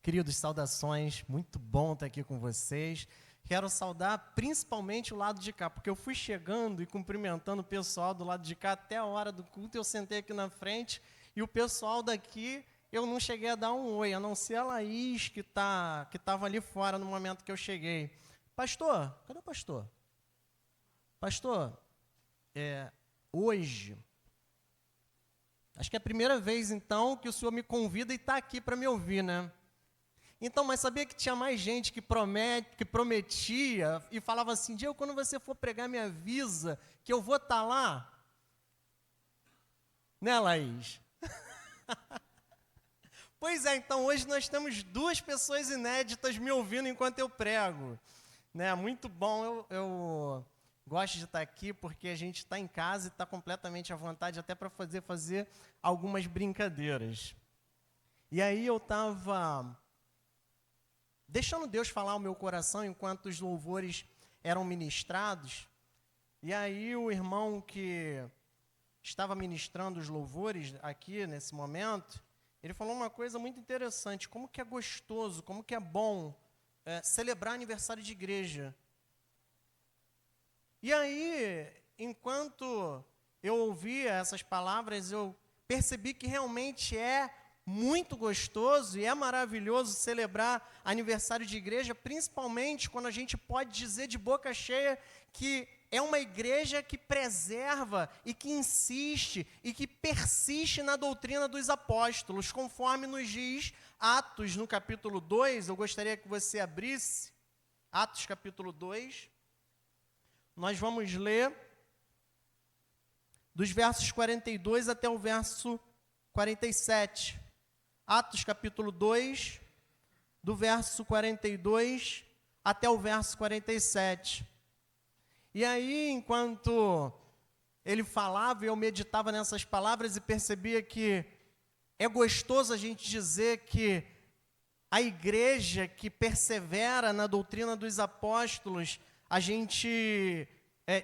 Queridos, saudações, muito bom estar aqui com vocês. Quero saudar principalmente o lado de cá, porque eu fui chegando e cumprimentando o pessoal do lado de cá até a hora do culto, eu sentei aqui na frente e o pessoal daqui, eu não cheguei a dar um oi, a não ser a Laís, que estava ali fora no momento que eu cheguei. Pastor, cadê o pastor? Pastor, hoje, acho que é a primeira vez, então, que o senhor me convida e está aqui para me ouvir, né? Então, mas sabia que tinha mais gente que prometia e falava assim, Diego, quando você for pregar, me avisa que eu vou estar lá? Né, Laís? Pois é, então hoje nós temos duas pessoas inéditas me ouvindo enquanto eu prego. Né? Muito bom, eu gosto de estar aqui porque a gente está em casa e está completamente à vontade até para fazer algumas brincadeiras. E aí eu estava deixando Deus falar o meu coração enquanto os louvores eram ministrados. E aí o irmão que estava ministrando os louvores aqui nesse momento, ele falou uma coisa muito interessante, como que é gostoso, como que é bom celebrar aniversário de igreja. E aí, enquanto eu ouvia essas palavras, eu percebi que realmente é muito gostoso e é maravilhoso celebrar aniversário de igreja, principalmente quando a gente pode dizer de boca cheia que é uma igreja que preserva e que insiste e que persiste na doutrina dos apóstolos, conforme nos diz Atos, no capítulo 2, eu gostaria que você abrisse, Atos capítulo 2, nós vamos ler dos versos 42 até o verso 47. Atos capítulo 2, do verso 42 até o verso 47. E aí, enquanto ele falava, eu meditava nessas palavras e percebia que é gostoso a gente dizer que a igreja que persevera na doutrina dos apóstolos, a gente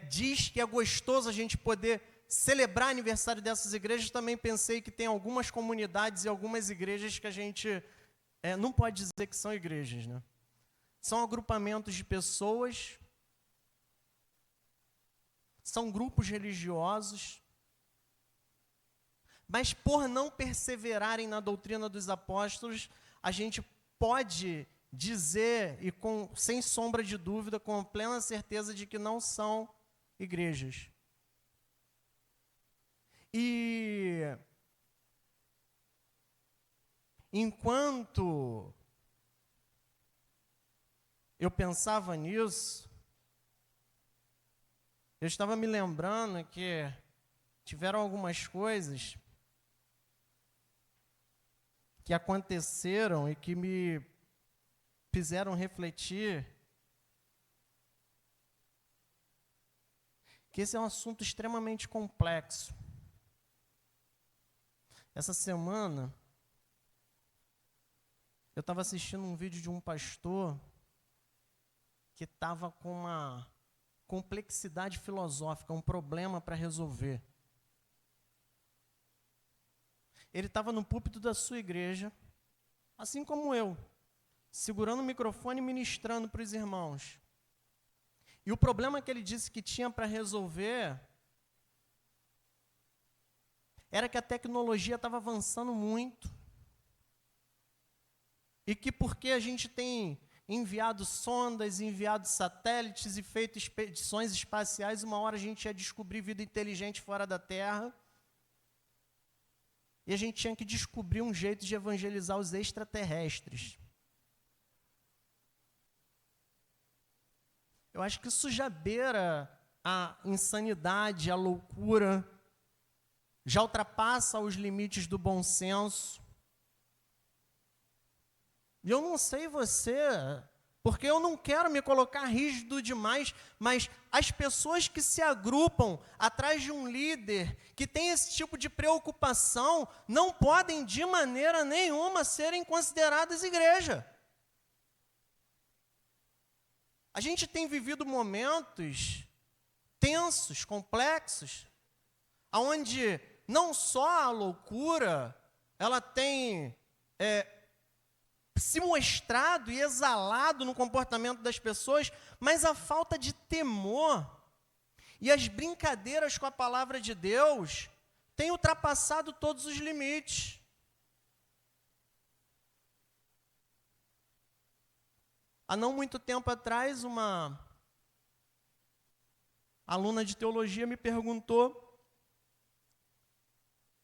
diz que é gostoso a gente poder celebrar aniversário dessas igrejas. Também pensei que tem algumas comunidades e algumas igrejas que a gente não pode dizer que são igrejas, né? São agrupamentos de pessoas, são grupos religiosos, mas por não perseverarem na doutrina dos apóstolos, a gente pode dizer, e sem sombra de dúvida, com plena certeza de que não são igrejas. E enquanto eu pensava nisso, eu estava me lembrando que tiveram algumas coisas que aconteceram e que me fizeram refletir que esse é um assunto extremamente complexo. Essa semana, eu estava assistindo um vídeo de um pastor que estava com uma complexidade filosófica, um problema para resolver. Ele estava no púlpito da sua igreja, assim como eu, segurando o microfone e ministrando para os irmãos. E o problema que ele disse que tinha para resolver era que a tecnologia estava avançando muito e que porque a gente tem enviado sondas, enviado satélites e feito expedições espaciais, uma hora a gente ia descobrir vida inteligente fora da Terra e a gente tinha que descobrir um jeito de evangelizar os extraterrestres. Eu acho que isso já beira a insanidade, a loucura, já ultrapassa os limites do bom senso. E eu não sei você, porque eu não quero me colocar rígido demais, mas as pessoas que se agrupam atrás de um líder que tem esse tipo de preocupação não podem de maneira nenhuma serem consideradas igreja. A gente tem vivido momentos tensos, complexos, onde não só a loucura, ela tem se mostrado e exalado no comportamento das pessoas, mas a falta de temor e as brincadeiras com a palavra de Deus têm ultrapassado todos os limites. Há não muito tempo atrás, uma aluna de teologia me perguntou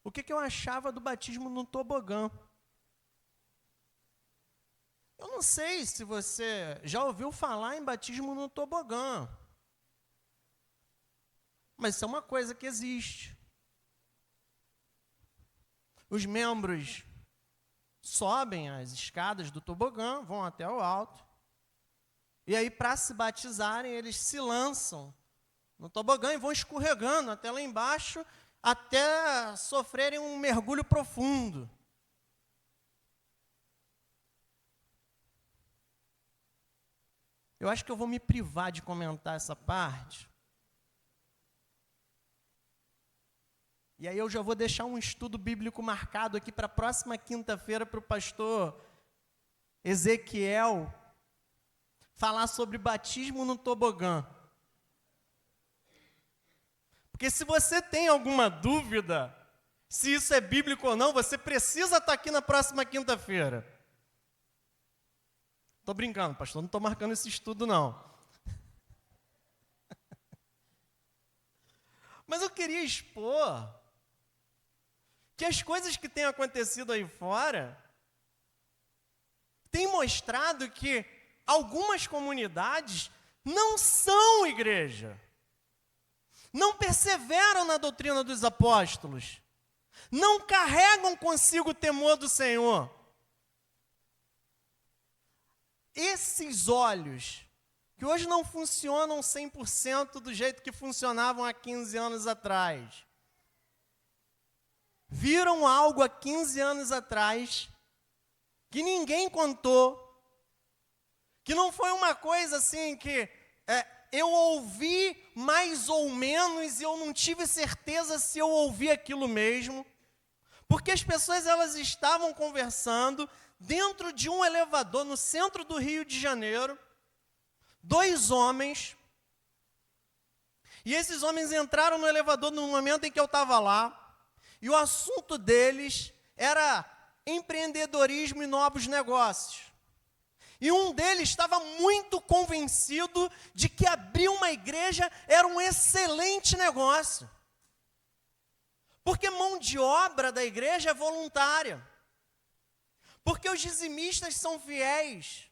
o que eu achava do batismo no tobogã. Eu não sei se você já ouviu falar em batismo no tobogã, mas isso é uma coisa que existe. Os membros sobem as escadas do tobogã, vão até o alto, e aí, para se batizarem, eles se lançam no tobogã e vão escorregando até lá embaixo, até sofrerem um mergulho profundo. Eu acho que eu vou me privar de comentar essa parte. E aí eu já vou deixar um estudo bíblico marcado aqui para a próxima quinta-feira para o pastor Ezequiel falar sobre batismo no tobogã. Porque se você tem alguma dúvida se isso é bíblico ou não, você precisa estar aqui na próxima quinta-feira. Estou brincando, pastor, não estou marcando esse estudo, não. Mas eu queria expor que as coisas que têm acontecido aí fora têm mostrado que algumas comunidades não são igreja, não perseveram na doutrina dos apóstolos, não carregam consigo o temor do Senhor. Esses olhos, que hoje não funcionam 100% do jeito que funcionavam há 15 anos atrás, viram algo há 15 anos atrás que ninguém contou, que não foi uma coisa assim que eu ouvi mais ou menos e eu não tive certeza se eu ouvi aquilo mesmo, porque as pessoas elas estavam conversando dentro de um elevador no centro do Rio de Janeiro, 2 homens, e esses homens entraram no elevador no momento em que eu estava lá, e o assunto deles era empreendedorismo e novos negócios. E um deles estava muito convencido de que abrir uma igreja era um excelente negócio. Porque mão de obra da igreja é voluntária. Porque os dizimistas são fiéis.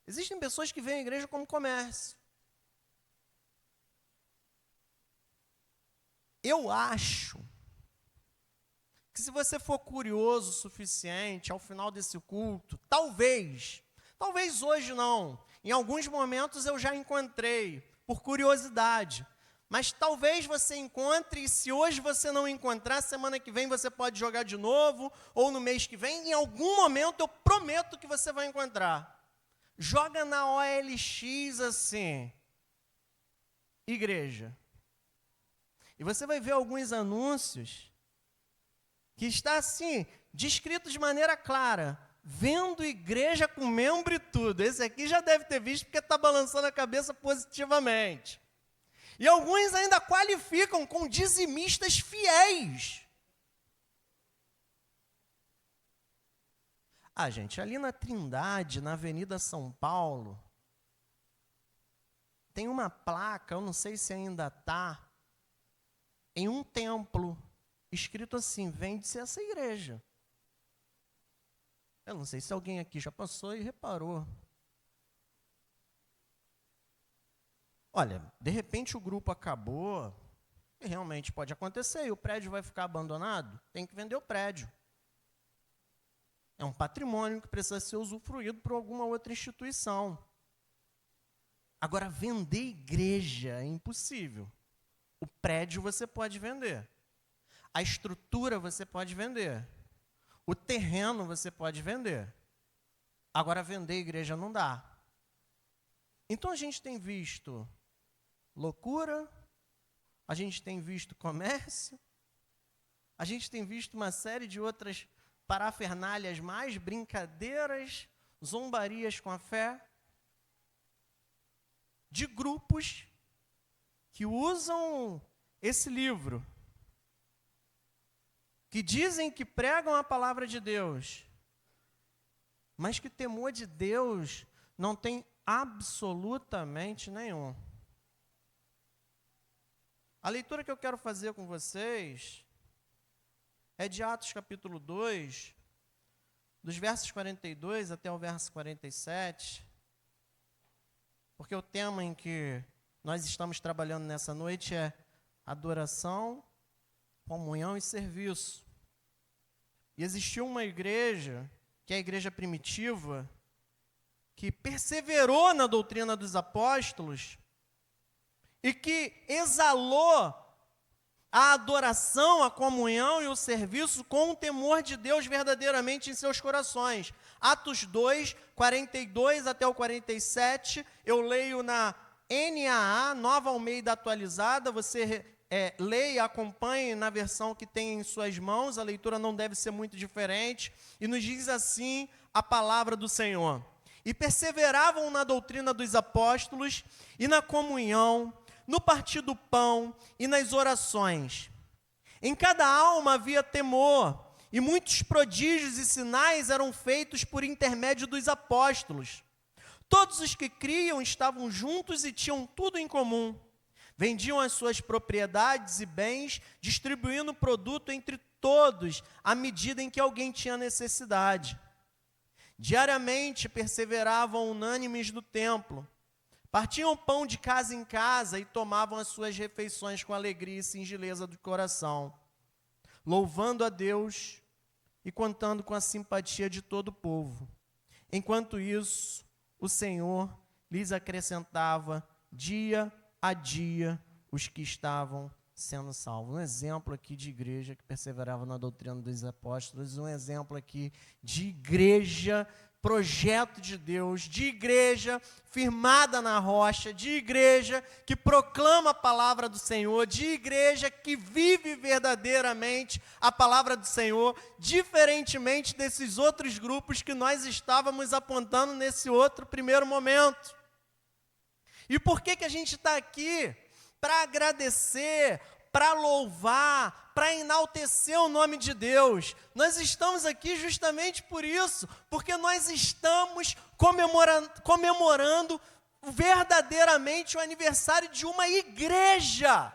Existem pessoas que veem a igreja como comércio. Eu acho que se você for curioso o suficiente, ao final desse culto, talvez hoje não, em alguns momentos eu já encontrei, por curiosidade, mas talvez você encontre, e se hoje você não encontrar, semana que vem você pode jogar de novo, ou no mês que vem, em algum momento eu prometo que você vai encontrar. Joga na OLX assim, igreja. E você vai ver alguns anúncios que está assim, descrito de maneira clara, vendo igreja com membro e tudo. Esse aqui já deve ter visto porque está balançando a cabeça positivamente. E alguns ainda qualificam com dizimistas fiéis. Ah, gente, ali na Trindade, na Avenida São Paulo, tem uma placa, eu não sei se ainda está, em um templo, escrito assim, vende-se essa igreja. Eu não sei se alguém aqui já passou e reparou. Olha, de repente o grupo acabou, e realmente pode acontecer, e o prédio vai ficar abandonado, tem que vender o prédio. É um patrimônio que precisa ser usufruído por alguma outra instituição. Agora, vender igreja é impossível. O prédio você pode vender. A estrutura você pode vender. O terreno você pode vender. Agora, vender igreja não dá. Então, a gente tem visto loucura, a gente tem visto comércio, A gente tem visto uma série de outras parafernálias mais, brincadeiras, zombarias com a fé, de grupos que usam esse livro, que dizem que pregam a palavra de Deus, mas que temor de Deus não tem absolutamente nenhum. A leitura que eu quero fazer com vocês é de Atos capítulo 2, dos versos 42 até o verso 47, porque o tema em que nós estamos trabalhando nessa noite é adoração, comunhão e serviço. E existiu uma igreja, que é a igreja primitiva, que perseverou na doutrina dos apóstolos e que exalou a adoração, a comunhão e o serviço com o temor de Deus verdadeiramente em seus corações. Atos 2, 42 até o 47, eu leio na NAA, Nova Almeida Atualizada, você leia e acompanhe na versão que tem em suas mãos, a leitura não deve ser muito diferente, e nos diz assim a palavra do Senhor. E perseveravam na doutrina dos apóstolos e na comunhão, no partir do pão e nas orações. Em cada alma havia temor, e muitos prodígios e sinais eram feitos por intermédio dos apóstolos. Todos os que criam estavam juntos e tinham tudo em comum. Vendiam as suas propriedades e bens, distribuindo o produto entre todos, à medida em que alguém tinha necessidade. Diariamente perseveravam unânimes no templo, partiam o pão de casa em casa e tomavam as suas refeições com alegria e singeleza do coração, louvando a Deus e contando com a simpatia de todo o povo. Enquanto isso, o Senhor lhes acrescentava dia a dia os que estavam sendo salvos. Um exemplo aqui de igreja que perseverava na doutrina dos apóstolos, um exemplo aqui de igreja, projeto de Deus, de igreja firmada na rocha, de igreja que proclama a palavra do Senhor, de igreja que vive verdadeiramente a palavra do Senhor, diferentemente desses outros grupos que nós estávamos apontando nesse outro primeiro momento. E por que a gente está aqui? Para agradecer, para louvar, para enaltecer o nome de Deus. Nós estamos aqui justamente por isso, porque nós estamos comemorando verdadeiramente o aniversário de uma igreja,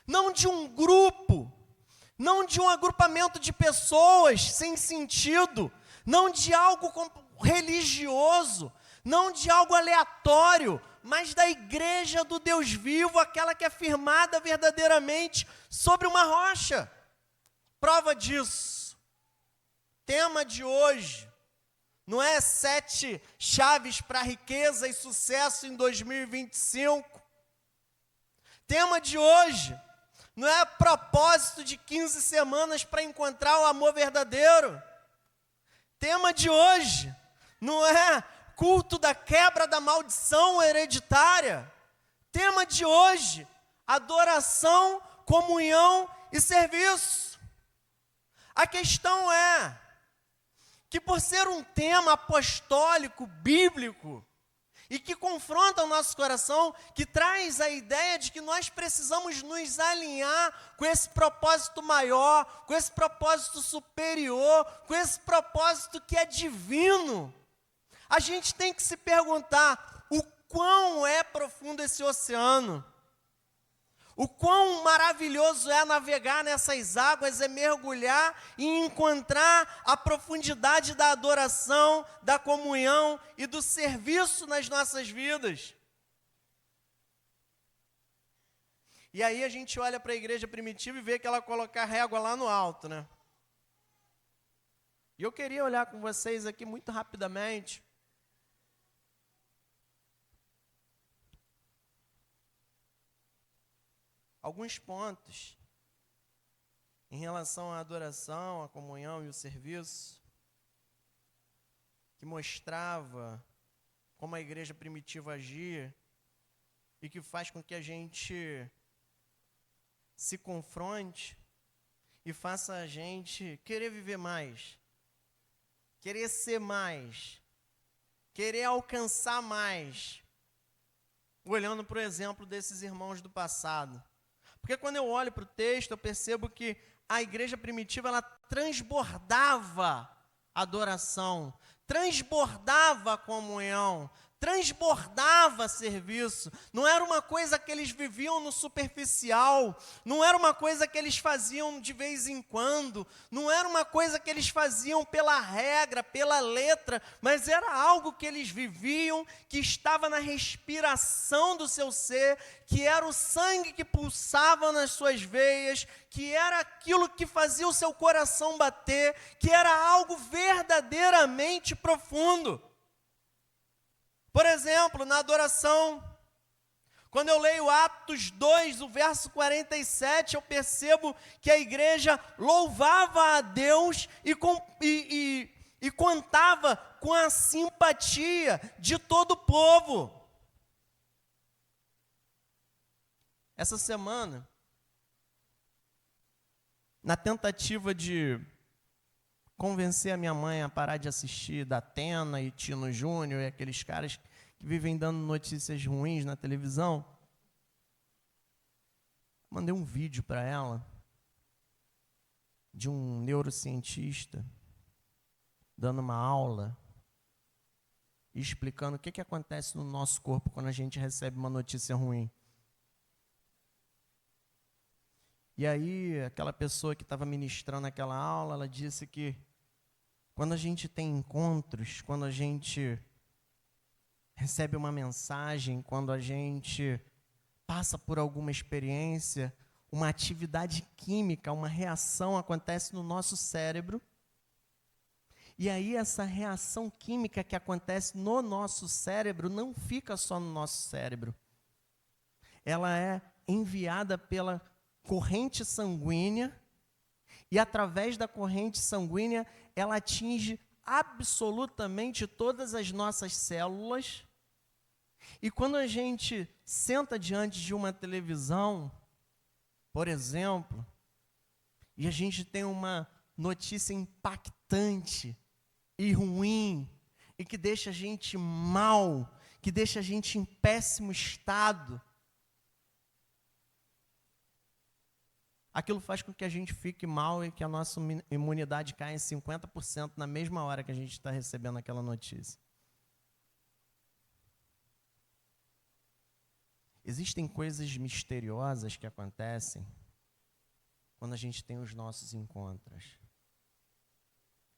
não de um grupo, não de um agrupamento de pessoas sem sentido, não de algo religioso, não de algo aleatório, mas da igreja do Deus vivo, aquela que é firmada verdadeiramente sobre uma rocha. Prova disso. Tema de hoje não é 7 chaves para riqueza e sucesso em 2025. Tema de hoje não é propósito de 15 semanas para encontrar o amor verdadeiro. Tema de hoje não é culto da quebra da maldição hereditária. Tema de hoje, adoração, comunhão e serviço. A questão é que por ser um tema apostólico, bíblico, e que confronta o nosso coração, que traz a ideia de que nós precisamos nos alinhar com esse propósito maior, com esse propósito superior, com esse propósito que é divino, a gente tem que se perguntar o quão é profundo esse oceano, o quão maravilhoso é navegar nessas águas, é mergulhar e encontrar a profundidade da adoração, da comunhão e do serviço nas nossas vidas. E aí a gente olha para a igreja primitiva e vê que ela coloca a régua lá no alto, né? E eu queria olhar com vocês aqui muito rapidamente alguns pontos em relação à adoração, à comunhão e o serviço, que mostrava como a igreja primitiva agia e que faz com que a gente se confronte e faça a gente querer viver mais, querer ser mais, querer alcançar mais, olhando para o exemplo desses irmãos do passado. Porque quando eu olho para o texto, eu percebo que a igreja primitiva, ela transbordava adoração, transbordava comunhão, transbordava serviço. Não era uma coisa que eles viviam no superficial, não era uma coisa que eles faziam de vez em quando, não era uma coisa que eles faziam pela regra, pela letra, mas era algo que eles viviam, que estava na respiração do seu ser, que era o sangue que pulsava nas suas veias, que era aquilo que fazia o seu coração bater, que era algo verdadeiramente profundo. Por exemplo, na adoração, quando eu leio Atos 2, o verso 47, eu percebo que a igreja louvava a Deus e contava com a simpatia de todo o povo. Essa semana, na tentativa de convencer a minha mãe a parar de assistir Datena e Tino Júnior e aqueles caras que vivem dando notícias ruins na televisão, mandei um vídeo para ela de um neurocientista dando uma aula e explicando o que acontece no nosso corpo quando a gente recebe uma notícia ruim. E aí, aquela pessoa que estava ministrando aquela aula, ela disse que quando a gente tem encontros, quando a gente recebe uma mensagem, quando a gente passa por alguma experiência, uma atividade química, uma reação acontece no nosso cérebro. E aí essa reação química que acontece no nosso cérebro não fica só no nosso cérebro. Ela é enviada pela corrente sanguínea, e através da corrente sanguínea, ela atinge absolutamente todas as nossas células. E quando a gente senta diante de uma televisão, por exemplo, e a gente tem uma notícia impactante e ruim, e que deixa a gente mal, que deixa a gente em péssimo estado, aquilo faz com que a gente fique mal e que a nossa imunidade caia em 50% na mesma hora que a gente está recebendo aquela notícia. Existem coisas misteriosas que acontecem quando a gente tem os nossos encontros.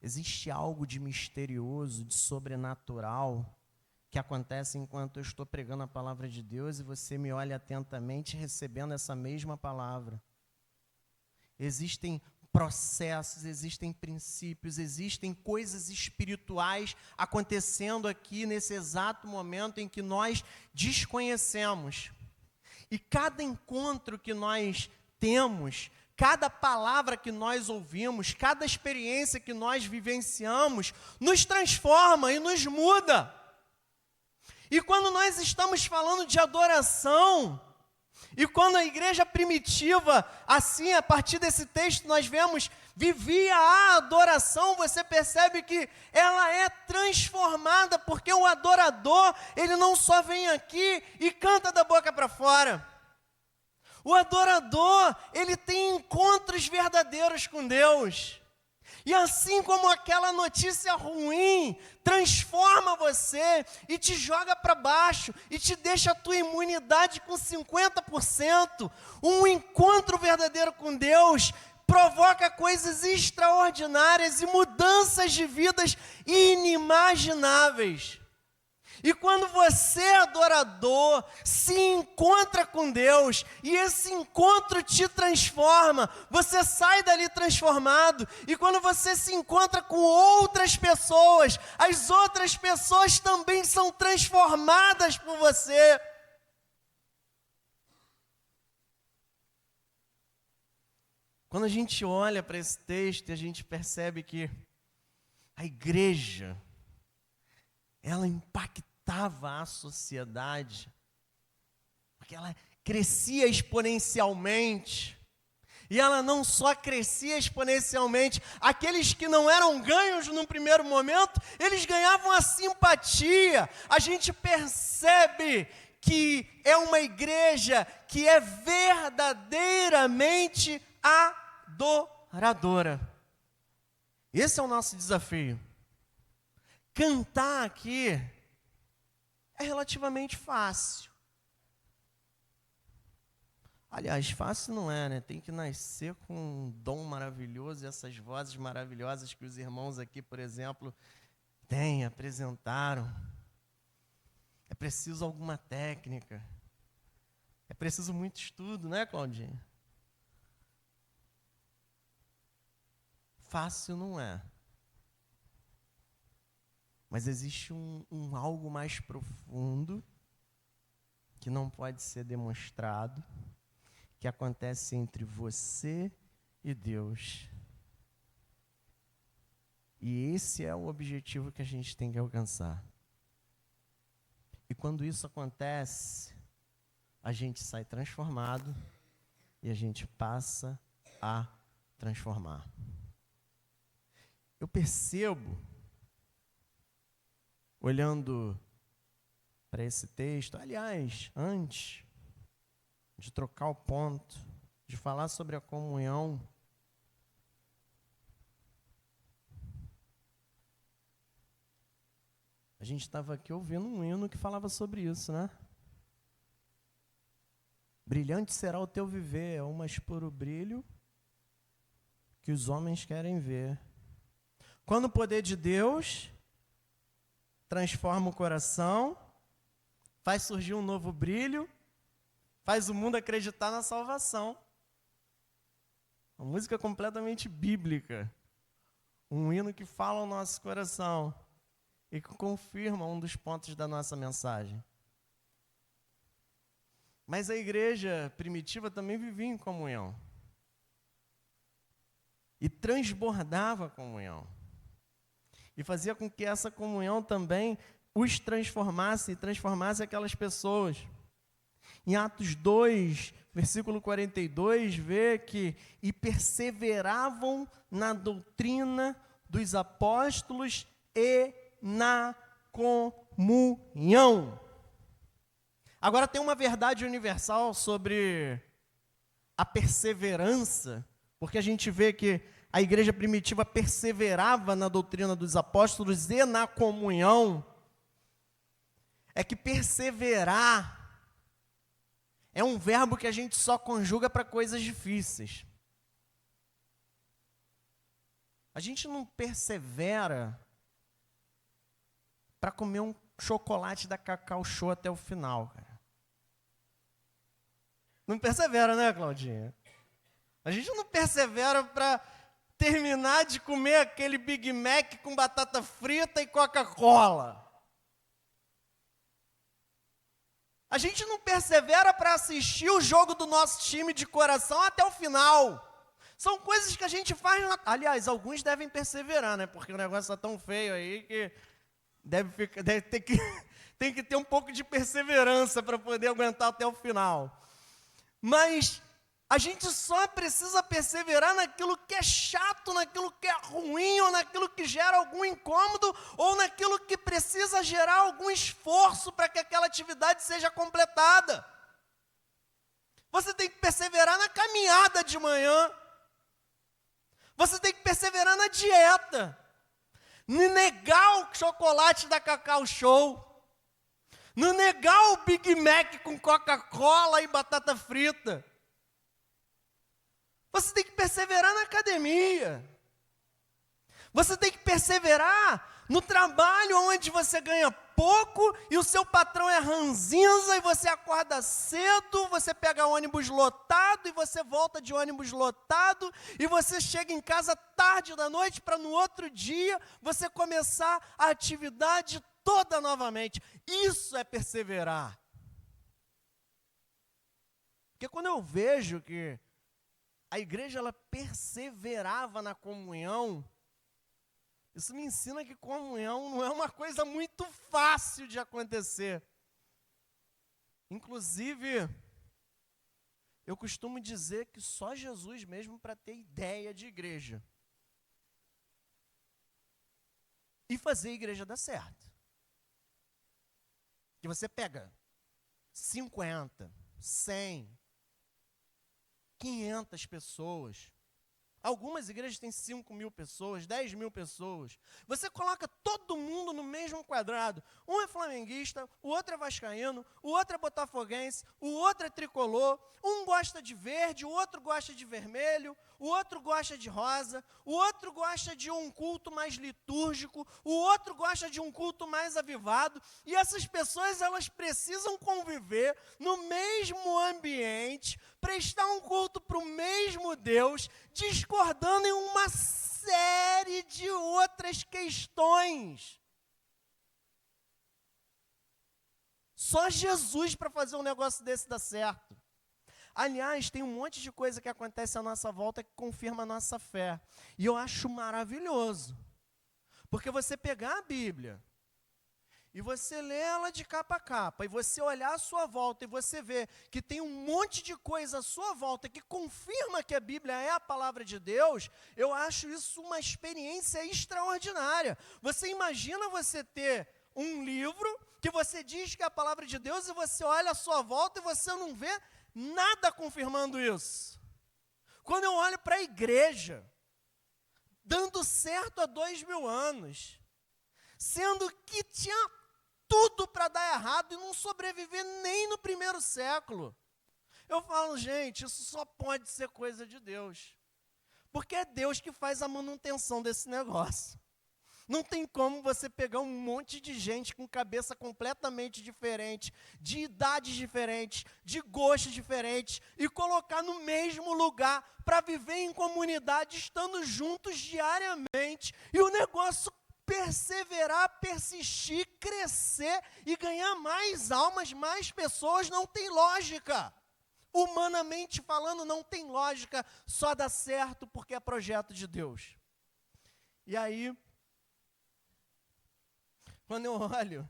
Existe algo de misterioso, de sobrenatural, que acontece enquanto eu estou pregando a palavra de Deus e você me olha atentamente recebendo essa mesma palavra. Existem processos, existem princípios, existem coisas espirituais acontecendo aqui nesse exato momento em que nós desconhecemos. E cada encontro que nós temos, cada palavra que nós ouvimos, cada experiência que nós vivenciamos, nos transforma e nos muda. E quando nós estamos falando de adoração, e quando a igreja primitiva, assim, a partir desse texto nós vemos, vivia a adoração, você percebe que ela é transformada, porque o adorador, ele não só vem aqui e canta da boca para fora. O adorador, ele tem encontros verdadeiros com Deus. E assim como aquela notícia ruim transforma você e te joga para baixo e te deixa a tua imunidade com 50%, um encontro verdadeiro com Deus provoca coisas extraordinárias e mudanças de vidas inimagináveis. E quando você, adorador, se encontra com Deus, e esse encontro te transforma, você sai dali transformado, e quando você se encontra com outras pessoas, as outras pessoas também são transformadas por você. Quando a gente olha para esse texto, a gente percebe que a igreja, ela impactava a sociedade, porque ela crescia exponencialmente, E ela não só crescia exponencialmente, aqueles que não eram ganhos num primeiro momento, eles ganhavam a simpatia. A gente percebe que é uma igreja que é verdadeiramente adoradora. Esse é o nosso desafio. Cantar aqui é relativamente fácil. Aliás, fácil não é, né? Tem que nascer com um dom maravilhoso e essas vozes maravilhosas que os irmãos aqui, por exemplo, têm, apresentaram. É preciso alguma técnica. É preciso muito estudo, né, Claudinha? Fácil não é. Mas existe um algo mais profundo que não pode ser demonstrado, que acontece entre você e Deus. E esse é o objetivo que a gente tem que alcançar. E quando isso acontece, a gente sai transformado e a gente passa a transformar. Eu percebo, olhando para esse texto, aliás, antes de trocar o ponto, de falar sobre a comunhão, a gente estava aqui ouvindo um hino que falava sobre isso, né? Brilhante será o teu viver, é o mais puro brilho que os homens querem ver. Quando o poder de Deus transforma o coração, faz surgir um novo brilho, faz o mundo acreditar na salvação. Uma música completamente bíblica. Um hino que fala ao nosso coração e que confirma um dos pontos da nossa mensagem. Mas a igreja primitiva também vivia em comunhão. E transbordava a comunhão. E fazia com que essa comunhão também os transformasse e transformasse aquelas pessoas. Em Atos 2, versículo 42, vê que e perseveravam na doutrina dos apóstolos e na comunhão. Agora tem uma verdade universal sobre a perseverança, porque a gente vê que a igreja primitiva perseverava na doutrina dos apóstolos e na comunhão. É que perseverar é um verbo que a gente só conjuga para coisas difíceis. A gente não persevera para comer um chocolate da Cacau Show até o final, cara. Não persevera, né, Claudinha? A gente não persevera para terminar de comer aquele Big Mac com batata frita e Coca-Cola. A gente não persevera para assistir o jogo do nosso time de coração até o final. São coisas que a gente faz... Aliás, alguns devem perseverar, né? Porque o negócio está tão feio aí que tem que ter um pouco de perseverança para poder aguentar até o final. Mas a gente só precisa perseverar naquilo que é chato, naquilo que é ruim, ou naquilo que gera algum incômodo, ou naquilo que precisa gerar algum esforço para que aquela atividade seja completada. Você tem que perseverar na caminhada de manhã. Você tem que perseverar na dieta. Não negar o chocolate da Cacau Show. Não negar o Big Mac com Coca-Cola e batata frita. Você tem que perseverar na academia. Você tem que perseverar no trabalho onde você ganha pouco e o seu patrão é ranzinza e você acorda cedo, você pega ônibus lotado e você volta de ônibus lotado e você chega em casa tarde da noite para no outro dia você começar a atividade toda novamente. Isso é perseverar. Porque quando eu vejo que a igreja ela perseverava na comunhão, isso me ensina que comunhão não é uma coisa muito fácil de acontecer. Inclusive, Eu costumo dizer que só Jesus mesmo para ter ideia de igreja. E fazer a igreja dar certo. Que você pega 50, 100, 500 pessoas. Algumas igrejas têm 5.000 pessoas, 10.000 pessoas. Você coloca todo mundo no mesmo quadrado. Um é flamenguista, o outro é vascaíno, o outro é botafoguense, o outro é tricolor. Um gosta de verde, o outro gosta de vermelho, o outro gosta de rosa, o outro gosta de um culto mais litúrgico, o outro gosta de um culto mais avivado. E essas pessoas, elas precisam conviver no mesmo ambiente, prestar um culto para o mesmo Deus, discordando em uma série de outras questões. Só Jesus para fazer um negócio desse dar certo. Aliás, tem um monte de coisa que acontece à nossa volta que confirma a nossa fé. E eu acho maravilhoso. Porque você pegar a Bíblia e você lê ela de capa a capa, e você olhar à sua volta, e você ver que tem um monte de coisa à sua volta que confirma que a Bíblia é a palavra de Deus, eu acho isso uma experiência extraordinária. Você imagina você ter um livro que você diz que é a palavra de Deus, e você olha à sua volta e você não vê nada confirmando isso. Quando eu olho para a igreja, dando certo há 2.000 anos, sendo que tinha tudo para dar errado e não sobreviver nem no primeiro século. Eu falo, gente, isso só pode ser coisa de Deus. Porque é Deus que faz a manutenção desse negócio. Não tem como você pegar um monte de gente com cabeça completamente diferente, de idades diferentes, de gostos diferentes, e colocar no mesmo lugar para viver em comunidade, estando juntos diariamente, e o negócio perseverar, persistir, crescer e ganhar mais almas, mais pessoas, não tem lógica. Humanamente falando, não tem lógica, só dá certo porque é projeto de Deus. E aí, quando eu olho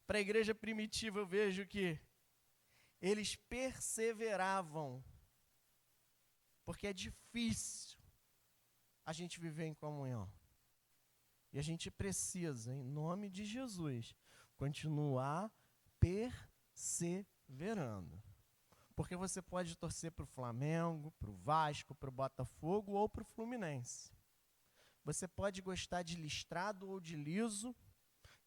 para a igreja primitiva, eu vejo que eles perseveravam, porque é difícil a gente viver em comunhão. E a gente precisa, em nome de Jesus, continuar perseverando. Porque você pode torcer para o Flamengo, para o Vasco, para o Botafogo ou para o Fluminense. Você pode gostar de listrado ou de liso,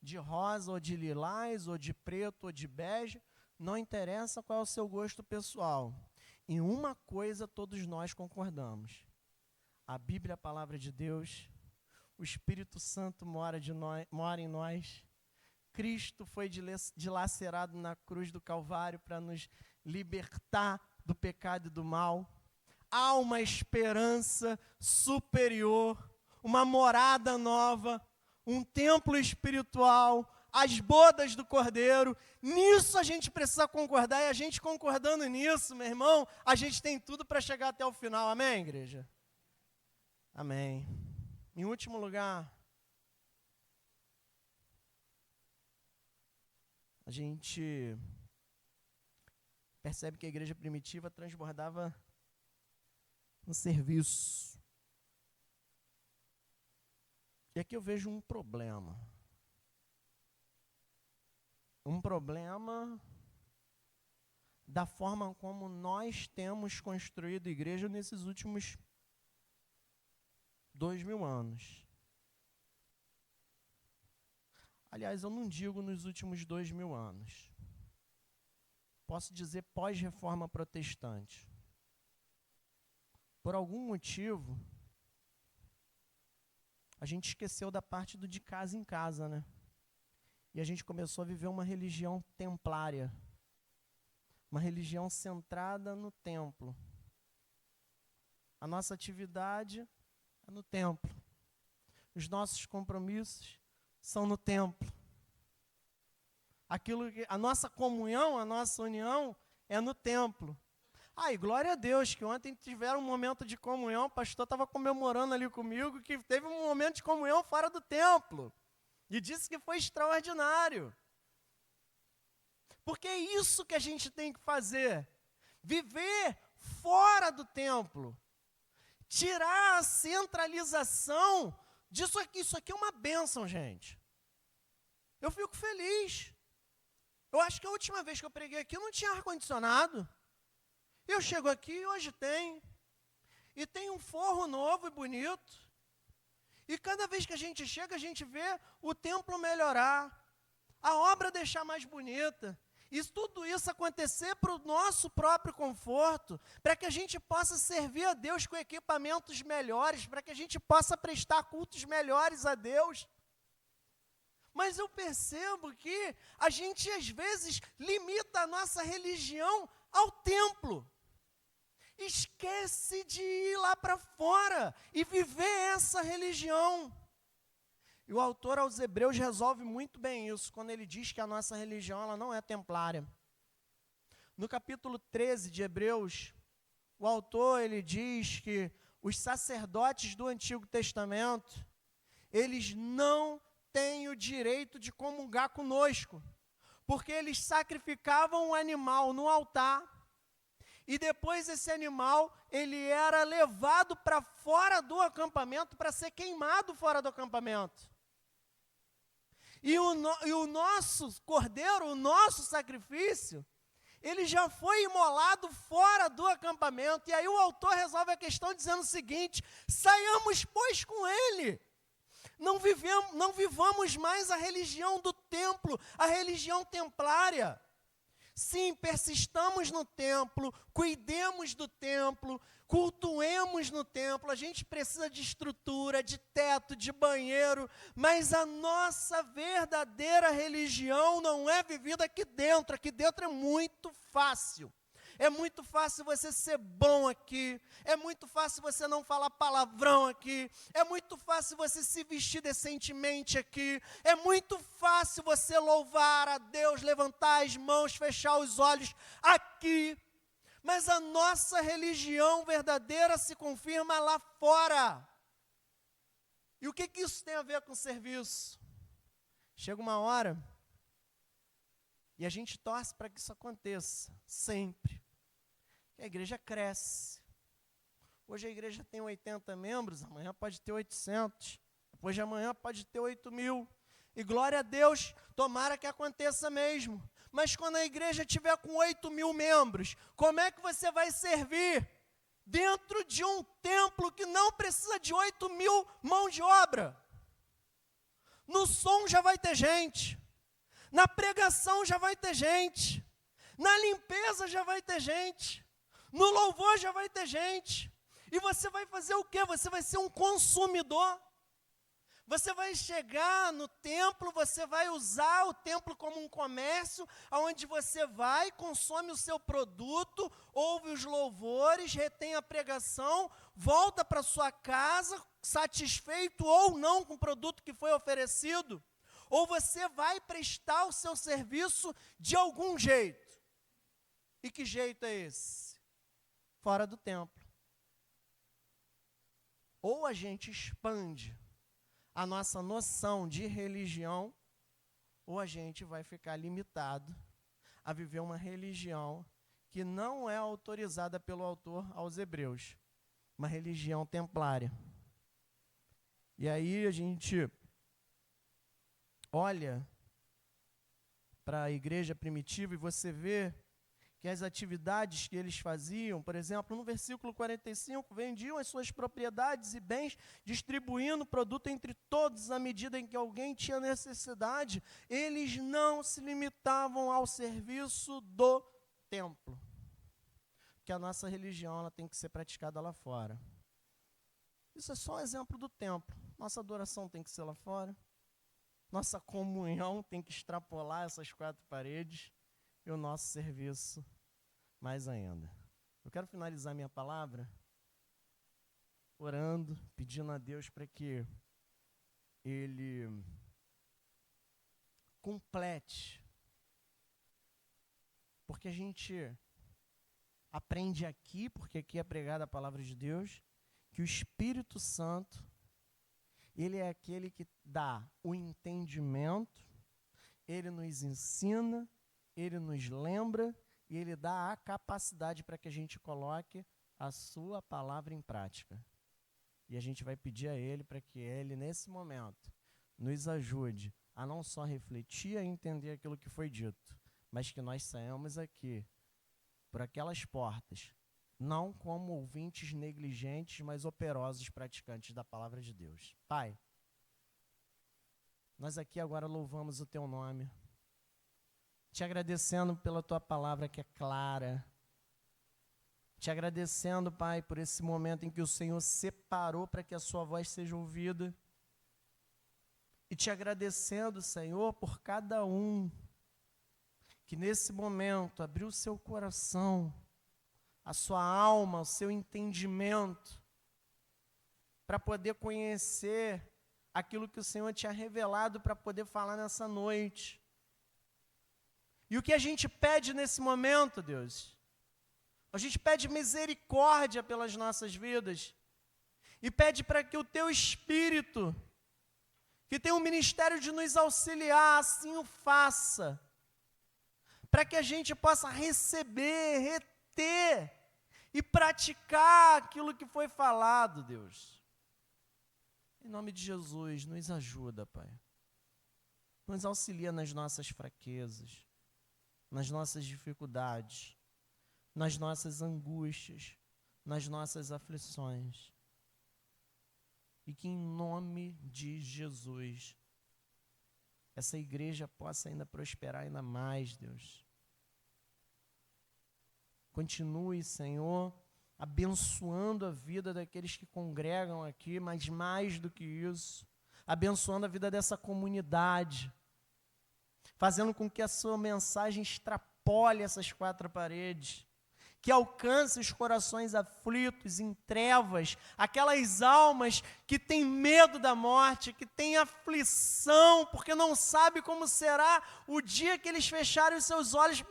de rosa ou de lilás, ou de preto ou de bege, não interessa qual é o seu gosto pessoal. Em uma coisa todos nós concordamos: a Bíblia é a palavra de Deus, o Espírito Santo mora em nós, Cristo foi dilacerado na cruz do Calvário para nos libertar do pecado e do mal. Há uma esperança superior, uma morada nova, um templo espiritual, as bodas do Cordeiro. Nisso a gente precisa concordar, e a gente concordando nisso, meu irmão, a gente tem tudo para chegar até o final. Amém, igreja? Amém. Em último lugar, a gente percebe que a igreja primitiva transbordava no serviço. E aqui eu vejo um problema. Um problema da forma como nós temos construído a igreja nesses últimos 2.000 anos. Aliás, eu não digo nos últimos 2.000 anos. Posso dizer pós-reforma protestante. Por algum motivo, a gente esqueceu da parte do de casa em casa, né? E a gente começou a viver uma religião templária. Uma religião centrada no templo. A nossa atividade é no templo. Os nossos compromissos são no templo. A nossa comunhão, a nossa união é no templo. E glória a Deus, que ontem tiveram um momento de comunhão, o pastor estava comemorando ali comigo, que teve um momento de comunhão fora do templo. E disse que foi extraordinário. Porque é isso que a gente tem que fazer. viver fora do templo, tirar a centralização disso aqui. Isso aqui é uma bênção, gente. Eu fico feliz. Eu acho que a última vez que eu preguei aqui não tinha ar-condicionado. Eu chego aqui e hoje tem. E tem um forro novo e bonito. E cada vez que a gente chega, a gente vê o templo melhorar, a obra deixar mais bonita. E tudo isso acontecer para o nosso próprio conforto, para que a gente possa servir a Deus com equipamentos melhores, para que a gente possa prestar cultos melhores a Deus. Mas eu percebo que a gente, às vezes, limita a nossa religião ao templo. Esquece de ir lá para fora e viver essa religião. E o autor aos Hebreus resolve muito bem isso, quando ele diz que a nossa religião ela não é templária. No capítulo 13 de Hebreus, o autor ele diz que os sacerdotes do Antigo Testamento, eles não têm o direito de comungar conosco, porque eles sacrificavam um animal no altar, e depois esse animal, ele era levado para fora do acampamento, para ser queimado fora do acampamento. E o nosso cordeiro, o nosso sacrifício, ele já foi imolado fora do acampamento. E aí o autor resolve a questão dizendo o seguinte: saiamos, pois, com ele. Não vivamos mais a religião do templo, a religião templária. Sim, persistamos no templo, cuidemos do templo, cultuemos no templo. A gente precisa de estrutura, de teto, de banheiro, mas a nossa verdadeira religião não é vivida aqui dentro. Aqui dentro é muito fácil. É muito fácil você ser bom aqui, é muito fácil você não falar palavrão aqui, é muito fácil você se vestir decentemente aqui, é muito fácil você louvar a Deus, levantar as mãos, fechar os olhos aqui, mas a nossa religião verdadeira se confirma lá fora. E o que isso tem a ver com serviço? Chega uma hora, e a gente torce para que isso aconteça, sempre. A igreja cresce. Hoje a igreja tem 80 membros, amanhã pode ter 800, depois de amanhã pode ter 8.000. E glória a Deus, tomara que aconteça mesmo. Mas quando a igreja tiver com 8.000 membros, como é que você vai servir dentro de um templo que não precisa de 8.000 mãos de obra? No som já vai ter gente, na pregação já vai ter gente, na limpeza já vai ter gente, no louvor já vai ter gente. E você vai fazer o quê? Você vai ser um consumidor. Você vai chegar no templo, você vai usar o templo como um comércio, onde você vai, consome o seu produto, ouve os louvores, retém a pregação, volta para sua casa, satisfeito ou não com o produto que foi oferecido, ou você vai prestar o seu serviço de algum jeito. E que jeito é esse? Fora do templo. Ou a gente expande a nossa noção de religião, ou a gente vai ficar limitado a viver uma religião que não é autorizada pelo autor aos Hebreus, uma religião templária. E aí a gente olha para a igreja primitiva e você vê que as atividades que eles faziam, por exemplo, no versículo 45, vendiam as suas propriedades e bens, distribuindo o produto entre todos à medida em que alguém tinha necessidade. Eles não se limitavam ao serviço do templo. Porque a nossa religião ela tem que ser praticada lá fora. Isso é só um exemplo do templo. Nossa adoração tem que ser lá fora. Nossa comunhão tem que extrapolar essas quatro paredes. E o nosso serviço mais ainda. Eu quero finalizar minha palavra orando, pedindo a Deus para que Ele complete. Porque a gente aprende aqui, porque aqui é pregada a palavra de Deus, que o Espírito Santo, Ele é aquele que dá o entendimento, Ele nos ensina, Ele nos lembra e Ele dá a capacidade para que a gente coloque a sua palavra em prática. E a gente vai pedir a Ele para que Ele, nesse momento, nos ajude a não só refletir e entender aquilo que foi dito, mas que nós saiamos aqui, por aquelas portas, não como ouvintes negligentes, mas operosos praticantes da palavra de Deus. Pai, nós aqui agora louvamos o Teu nome, te agradecendo pela Tua palavra que é clara, te agradecendo, Pai, por esse momento em que o Senhor separou para que a Sua voz seja ouvida, e te agradecendo, Senhor, por cada um que nesse momento abriu o seu coração, a sua alma, o seu entendimento, para poder conhecer aquilo que o Senhor tinha revelado para poder falar nessa noite. E o que a gente pede nesse momento, Deus? A gente pede misericórdia pelas nossas vidas e pede para que o Teu Espírito, que tem o ministério de nos auxiliar, assim o faça, para que a gente possa receber, reter e praticar aquilo que foi falado, Deus. Em nome de Jesus, nos ajuda, Pai. Nos auxilia nas nossas fraquezas, nas nossas dificuldades, nas nossas angústias, nas nossas aflições. E que em nome de Jesus, essa igreja possa ainda prosperar ainda mais, Deus. Continue, Senhor, abençoando a vida daqueles que congregam aqui, mas mais do que isso, abençoando a vida dessa comunidade, fazendo com que a sua mensagem extrapole essas quatro paredes, que alcance os corações aflitos, em trevas, aquelas almas que têm medo da morte, que têm aflição, porque não sabe como será o dia que eles fecharem os seus olhos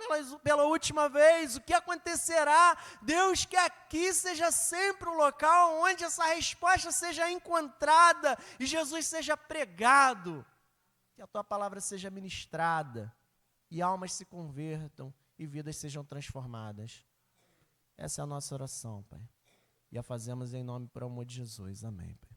pela última vez, o que acontecerá. Deus, que aqui seja sempre o local onde essa resposta seja encontrada e Jesus seja pregado, que a Tua palavra seja ministrada e almas se convertam e vidas sejam transformadas. Essa é a nossa oração, Pai. E a fazemos em nome e por amor de Jesus. Amém, Pai.